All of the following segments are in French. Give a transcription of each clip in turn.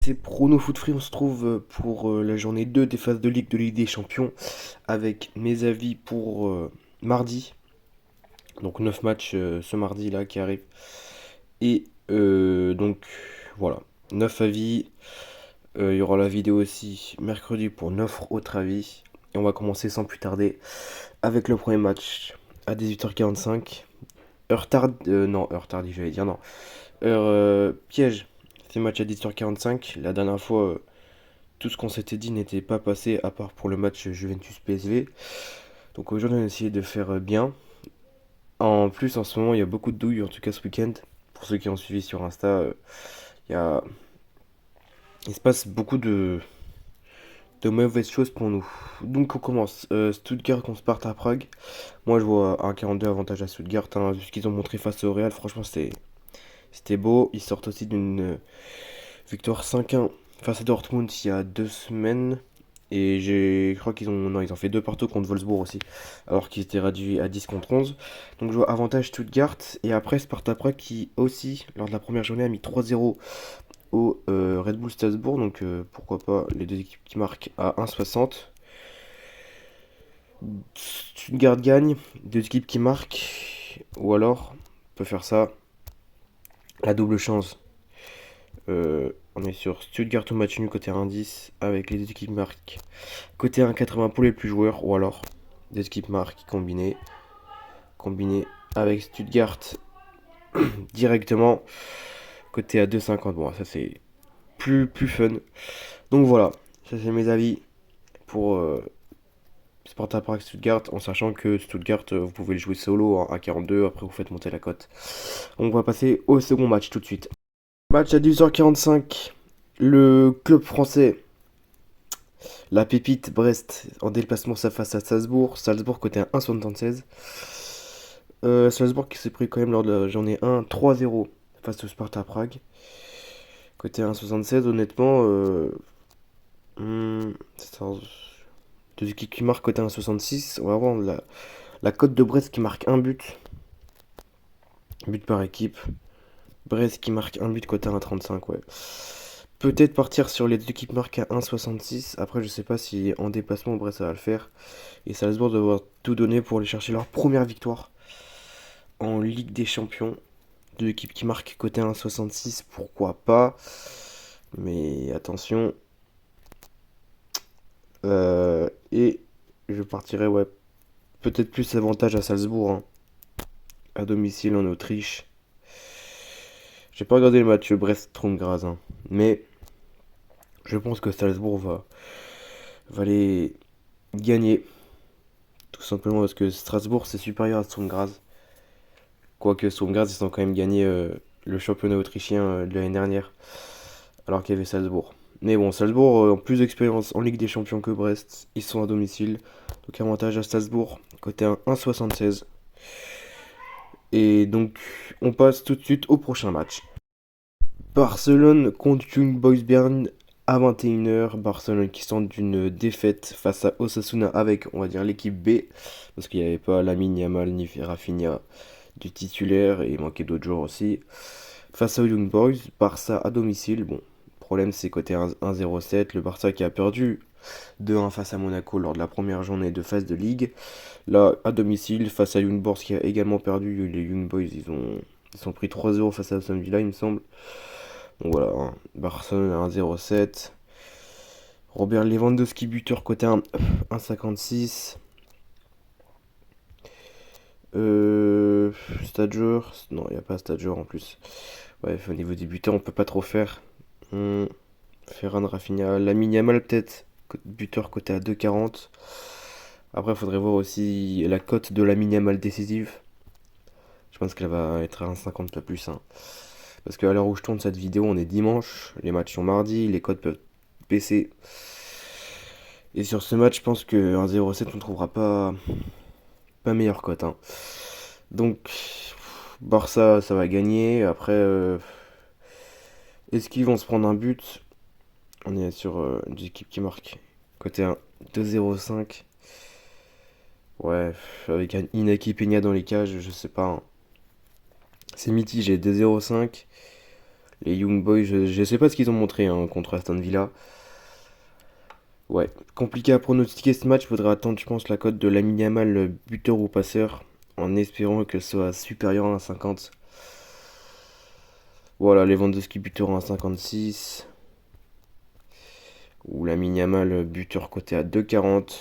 C'est Prono Foot Free, on se trouve pour la journée 2 des phases de Ligue des Champions avec mes avis pour mardi. Donc 9 matchs ce mardi là qui arrive. Et donc voilà, 9 avis. Il y aura la vidéo aussi mercredi pour 9 autres avis. Et on va commencer sans plus tarder avec le premier match à 18h45. Heure tarde, non, heure tardive, j'allais dire non. Heure piège. C'est match à 18h45. La dernière fois, tout ce qu'on s'était dit n'était pas passé à part pour le match Juventus-PSV. Donc aujourd'hui on a essayé de faire bien. En plus en ce moment il y a beaucoup de douilles, en tout cas ce week-end. Pour ceux qui ont suivi sur Insta, il y a... il se passe beaucoup de mauvaises choses pour nous. Donc on commence. Stuttgart contre Sparta Prague. Moi je vois un 42 avantage à Stuttgart. Hein, vu ce qu'ils ont montré face au Real, franchement c'était beau. Ils sortent aussi d'une victoire 5-1 face à Dortmund il y a 2 semaines. Et je crois qu'ils ont, non, ils ont fait deux partout contre Wolfsburg aussi, alors qu'ils étaient réduits à 10 contre 11. Donc je vois avantage Stuttgart. Et après Sparta Prague qui aussi, lors de la première journée, a mis 3-0 au Red Bull Salzbourg. Donc pourquoi pas les deux équipes qui marquent à 1,60. Stuttgart gagne, deux équipes qui marquent. Ou alors, on peut faire ça, la double chance. On est sur Stuttgart au match nul côté 1,10 avec les deux équipes marquent. Côté 1,80 pour les plus joueurs, ou alors des équipes marques combiné avec Stuttgart directement côté à 2,50. Bon, ça c'est plus fun. Donc voilà, ça c'est mes avis pour Sparta Prague Stuttgart, en sachant que Stuttgart, vous pouvez le jouer solo à 42, après vous faites monter la cote. On va passer au second match tout de suite. Match à 18h45, le club français, la pépite Brest en déplacement ça face à Salzbourg. Salzbourg côté à 1,76. Salzbourg qui s'est pris quand même lors de la journée 1 3-0 face au Sparta Prague. Côté 1,76, honnêtement, c'est deux équipes qui marquent côté 1,66. On va avoir la cote de Brest qui marque un but par équipe. Brest qui marque un but côté 1,35, ouais. Peut-être partir sur les deux équipes marquent à 1,66. Après, je sais pas si en déplacement Brest ça va le faire. Et Salzbourg doit avoir tout donné pour aller chercher leur première victoire en Ligue des Champions. Deux équipes qui marquent côté 1,66, pourquoi pas. Mais attention. Et je partirais, ouais, peut-être plus avantage à Salzbourg, hein, à domicile en Autriche. J'ai pas regardé le match Brest-Sturm Graz, hein, mais je pense que Salzbourg va les gagner. Tout simplement parce que Strasbourg c'est supérieur à Sturm Graz. Quoique Sturm Graz ils ont quand même gagné le championnat autrichien de l'année dernière, alors qu'il y avait Salzbourg. Mais bon, Salzbourg ont plus d'expérience en Ligue des Champions que Brest. Ils sont à domicile. Donc avantage à Strasbourg, côté 1,76. Et donc, on passe tout de suite au prochain match. Barcelone contre Young Boys Bern à 21h. Barcelone qui sort d'une défaite face à Osasuna avec, on va dire, l'équipe B. Parce qu'il n'y avait pas Lamine Yamal ni Rafinha du titulaire et il manquait d'autres joueurs aussi. Face aux Young Boys, Barça à domicile. Bon, le problème c'est côté 1-0-7. Le Barça qui a perdu 2-1 face à Monaco lors de la première journée de phase de Ligue. Là, à domicile, face à Young Boys qui a également perdu. Les Young Boys, ils sont pris 3-0 face à Aston Villa, il me semble. Donc voilà, hein. Barcelone à 1-0-7. Robert Lewandowski buteur côté 1,56. Stagiaire. Non, il n'y a pas Stagiaire en plus. Bref, au niveau des buteurs, on peut pas trop faire. Ferran Rafinha. Lamine Yamal peut-être. Buteur côté à 2,40. Après, il faudrait voir aussi la cote de Lamine Yamal décisive. Je pense qu'elle va être à 1,50 pas plus, hein. Parce qu'à l'heure où je tourne cette vidéo, on est dimanche. Les matchs sont mardi. Les cotes peuvent baisser. Et sur ce match, je pense que 1,07 on ne trouvera pas meilleure cote, hein. Donc, Barça, ça va gagner. Après, est-ce qu'ils vont se prendre un but? On est sur des équipes qui marquent. Côté 1, 2,05. Ouais, avec un Inaki Peña dans les cages, je sais pas, hein. C'est mitigé, 2,05. Les Young Boys, je sais pas ce qu'ils ont montré hein, contre Aston Villa. Ouais, compliqué à pronostiquer ce match. Faudra attendre, je pense, la cote de Lamine Yamal, buteur ou passeur, en espérant que ce soit supérieur à 1,50. Voilà, Lewandowski buteur à 1,56. Ou Lamine Yamal buteur coté à 2,40.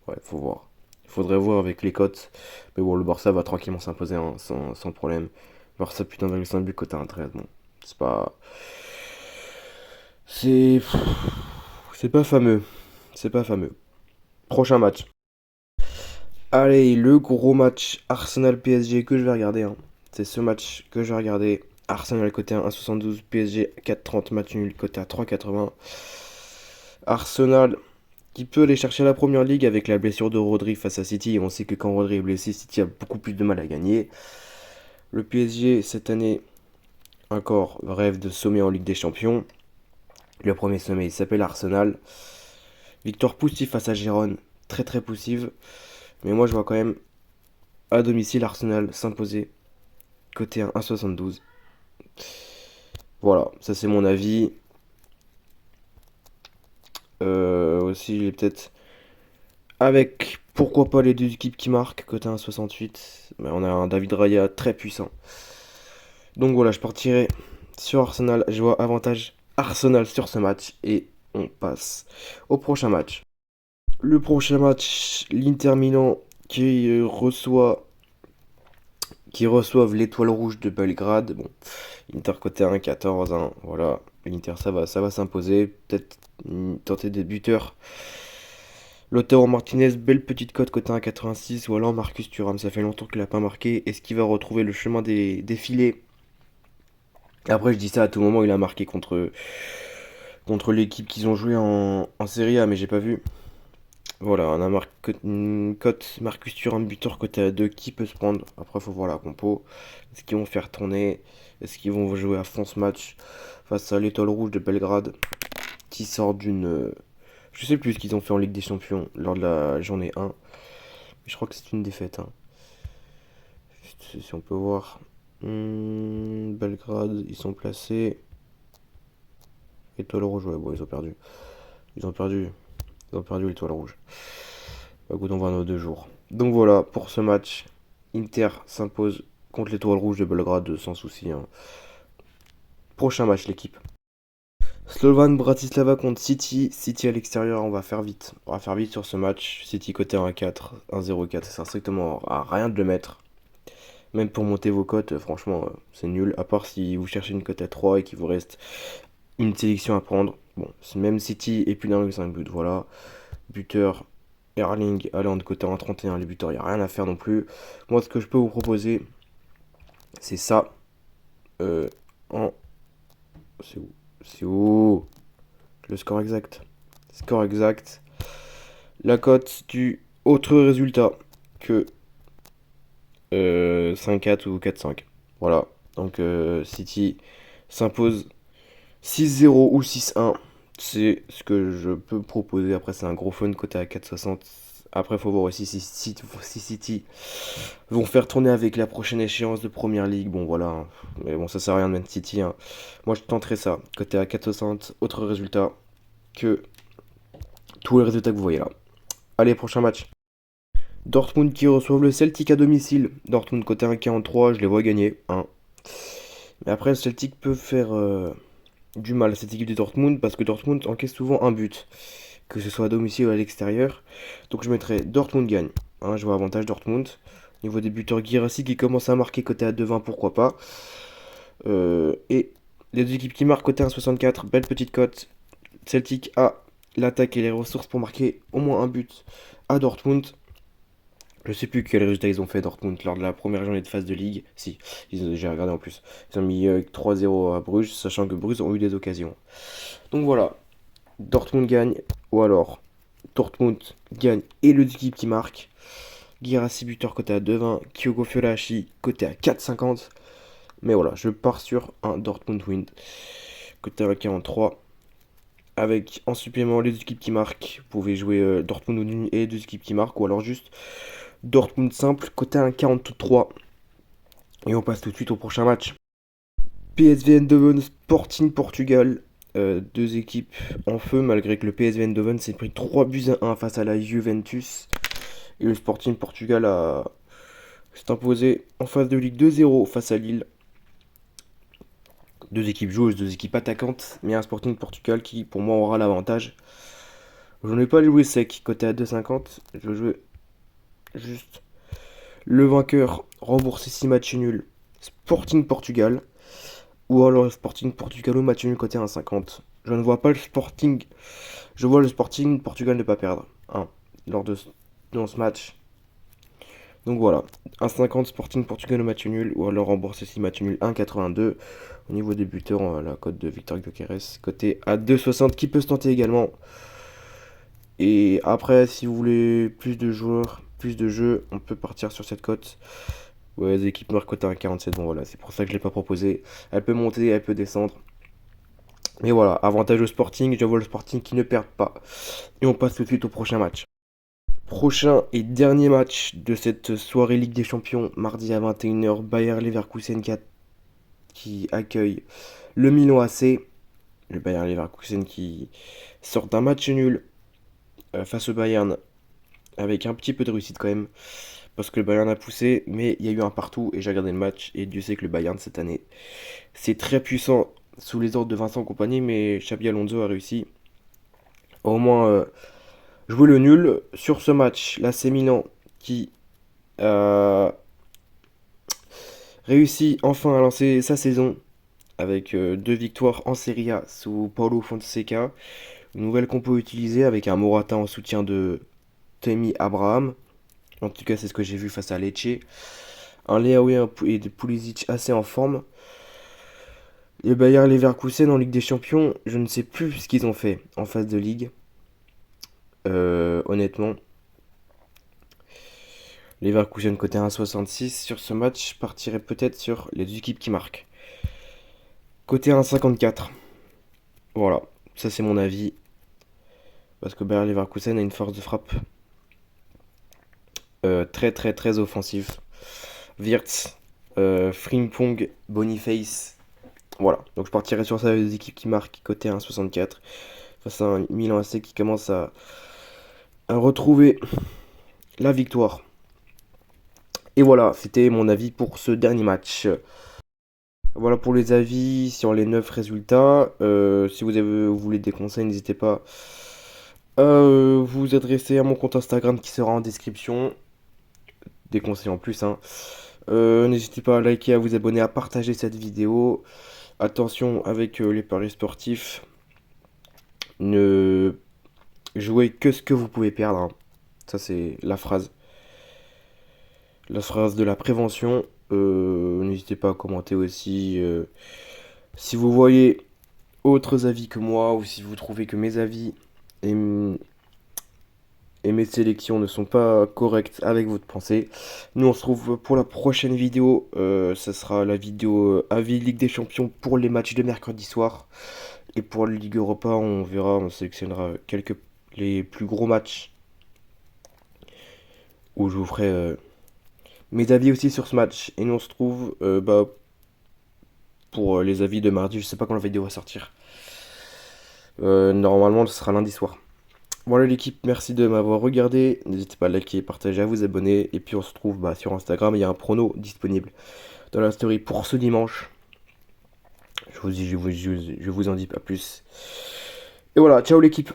Ouais, faut voir. Il faudrait voir avec les cotes. Mais bon, le Barça va tranquillement s'imposer hein, sans problème. Barça putain d'1,5 but coté à 1,13. Bon, c'est pas. C'est. C'est pas fameux. C'est pas fameux. Prochain match. Allez, le gros match Arsenal-PSG que je vais regarder, hein. C'est ce match que je vais regarder. Arsenal côté à 1,72, PSG 4,30, match nul côté à 3,80. Arsenal qui peut aller chercher la première ligue avec la blessure de Rodri face à City. Et on sait que quand Rodri est blessé, City a beaucoup plus de mal à gagner. Le PSG cette année encore rêve de sommet en Ligue des Champions. Le premier sommet il s'appelle Arsenal. Victoire poussive face à Gérone, très très poussive. Mais moi je vois quand même à domicile Arsenal s'imposer côté 1,72. Voilà, ça c'est mon avis. Aussi, il est peut-être avec pourquoi pas les deux équipes qui marquent côté 1,68. Mais on a un David Raya très puissant. Donc voilà, je partirai sur Arsenal. Je vois avantage Arsenal sur ce match et on passe au prochain match. Le prochain match, l'Inter Milan qui reçoivent l'étoile rouge de Belgrade. Bon, Inter côté 1,14, hein, voilà. L'Inter ça va s'imposer. Peut-être tenter des buteurs. Lautaro Martinez, belle petite cote côté 1,86. Ou alors Marcus Thuram, ça fait longtemps qu'il n'a pas marqué. Est-ce qu'il va retrouver le chemin des filets? Après, je dis ça à tout moment, il a marqué contre l'équipe qu'ils ont joué en Serie A, mais j'ai pas vu. Voilà, on a une cote Marcus Thuram buteur côté à 2 qui peut se prendre. Après, faut voir la compo. Est-ce qu'ils vont faire tourner? Est-ce qu'ils vont jouer à fond ce match face à l'étoile rouge de Belgrade qui sort d'une. Je sais plus ce qu'ils ont fait en Ligue des Champions lors de la journée 1. Mais je crois que c'est une défaite, hein. Si on peut voir. Belgrade, ils sont placés. Étoile rouge, ouais, bon, ils ont perdu. Ils ont perdu. Ils ont perdu l'étoile rouge. Bah, écoute, on va dans 2 jours. Donc voilà, pour ce match, Inter s'impose contre l'étoile rouge de Belgrade sans souci, hein. Prochain match, l'équipe. Slovan Bratislava contre City. City à l'extérieur, on va faire vite. On va faire vite sur ce match. City côté 1,4, 1,04. Ça sert strictement à rien de le mettre. Même pour monter vos cotes, franchement, c'est nul. À part si vous cherchez une cote à 3 et qu'il vous reste une sélection à prendre. Bon, même City et plus d'1,5 but, voilà. Buteur Erling Haaland côté 1,31. Les buteurs, il n'y a rien à faire non plus. Moi, ce que je peux vous proposer, c'est ça. En. C'est où? C'est où? Le score exact. Score exact. La cote du autre résultat que 5-4 ou 4-5. Voilà. Donc City s'impose 6-0 ou 6-1. C'est ce que je peux proposer. Après, c'est un gros fun côté à 4,60. Après, il faut voir aussi si City vont faire tourner avec la prochaine échéance de Première Ligue. Bon, voilà, hein. Mais bon, ça sert à rien de mettre City, hein. Moi, je tenterai ça. Côté à 4,60. Autre résultat que tous les résultats que vous voyez là. Allez, prochain match. Dortmund qui reçoivent le Celtic à domicile. Dortmund côté 1,43, je les vois gagner, hein. Mais après, le Celtic peut faire du mal à cette équipe de Dortmund parce que Dortmund encaisse souvent un but, que ce soit à domicile ou à l'extérieur. Donc je mettrai Dortmund gagne, hein, je vois avantage Dortmund. Au niveau des buteurs, Guirassy qui commence à marquer côté à 2,20, pourquoi pas. Et les deux équipes qui marquent côté 1,64, belle petite cote. Celtic a l'attaque et les ressources pour marquer au moins un but à Dortmund. Je sais plus quel résultat ils ont fait Dortmund lors de la première journée de phase de Ligue. Si, j'ai regardé en plus. Ils ont mis 3-0 à Bruges, sachant que Bruges ont eu des occasions. Donc voilà, Dortmund gagne, ou alors Dortmund gagne et le équipe qui marque. Guirassy buteur côté à 2,20, Kyogo Furuhashi côté à 4,50. Mais voilà, je pars sur un Dortmund win côté à 1,43. Avec en supplément les deux équipes qui marquent. Vous pouvez jouer Dortmund win et les deux équipes qui marquent, ou alors juste Dortmund simple côté à 1,43. Et on passe tout de suite au prochain match. PSV Eindhoven Sporting Portugal. Deux équipes en feu, malgré que le PSV Eindhoven s'est pris 3 buts à 1 face à la Juventus. Et le Sporting Portugal s'est imposé en phase de Ligue 2-0 face à Lille. Deux équipes joueuses, deux équipes attaquantes, mais un Sporting Portugal qui, pour moi, aura l'avantage. Je n'ai pas joué sec, côté à 2,50. Je jouais juste le vainqueur remboursé 6 matchs nuls, Sporting Portugal. Ou alors le Sporting Portugal au match nul côté 1,50. Je ne vois pas le Sporting. Je vois le Sporting Portugal ne pas perdre. Dans ce match. Donc voilà. 1,50 Sporting Portugal au match nul. Ou alors rembourser 6 matchs nuls 1,82. Au niveau des buteurs, la cote de Victor Gyökeres. Côté à 2,60 qui peut se tenter également. Et après, si vous voulez plus de joueurs, plus de jeux, on peut partir sur cette cote. Ouais, les équipes noires côté à 1,47. Bon voilà, c'est pour ça que je ne l'ai pas proposé. Elle peut monter, elle peut descendre. Mais voilà, avantage au Sporting, je vois le Sporting qui ne perd pas. Et on passe tout de suite au prochain match. Prochain et dernier match de cette soirée Ligue des Champions, mardi à 21h, Bayer Leverkusen qui accueille le Milan AC. Le Bayer Leverkusen qui sort d'un match nul face au Bayern, avec un petit peu de réussite quand même. Parce que le Bayern a poussé, mais il y a eu un partout et j'ai regardé le match. Et Dieu sait que le Bayern cette année, c'est très puissant sous les ordres de Vincent Kompany, mais Xabi Alonso a réussi au moins jouer le nul sur ce match. L'AC Milan qui a réussi enfin à lancer sa saison avec 2 victoires en Serie A sous Paulo Fonseca. Une nouvelle qu'on peut utiliser avec un Morata en soutien de Tammy Abraham. En tout cas, c'est ce que j'ai vu face à Lecce. Un Leao et de Pulisic assez en forme. Le Bayer Leverkusen en Ligue des Champions, je ne sais plus ce qu'ils ont fait en phase de ligue. Honnêtement. Leverkusen côté 1,66 sur ce match partirait peut-être sur les équipes qui marquent. Côté 1,54. Voilà, ça c'est mon avis. Parce que Bayer Leverkusen a une force de frappe très très très offensive. Wirtz, Frimpong, Boniface. Voilà, donc je partirai sur ça les équipes qui marquent côté 1,64. Face à un Milan AC qui commence à retrouver la victoire. Et voilà, c'était mon avis pour ce dernier match. Voilà pour les avis sur les 9 résultats. Si vous voulez des conseils, n'hésitez pas à vous adresser à mon compte Instagram qui sera en description. Des conseils en plus, hein. N'hésitez pas à liker, à vous abonner, à partager cette vidéo. Attention avec les paris sportifs. Ne jouez que ce que vous pouvez perdre, hein. Ça, c'est la phrase. La phrase de la prévention. N'hésitez pas à commenter aussi. Si vous voyez autres avis que moi, ou si vous trouvez que mes avis et mes sélections ne sont pas correctes avec votre pensée. Nous on se retrouve pour la prochaine vidéo. Ça sera la vidéo avis Ligue des Champions pour les matchs de mercredi soir. Et pour la Ligue Europa, on verra, on sélectionnera les plus gros matchs. Où je vous ferai mes avis aussi sur ce match. Et nous on se trouve pour les avis de mardi. Je sais pas quand la vidéo va sortir. Normalement ce sera lundi soir. Voilà l'équipe, merci de m'avoir regardé. N'hésitez pas à liker, partager, à vous abonner. Et puis on se retrouve sur Instagram, il y a un prono disponible dans la story pour ce dimanche. Je vous en dis pas plus. Et voilà, ciao l'équipe.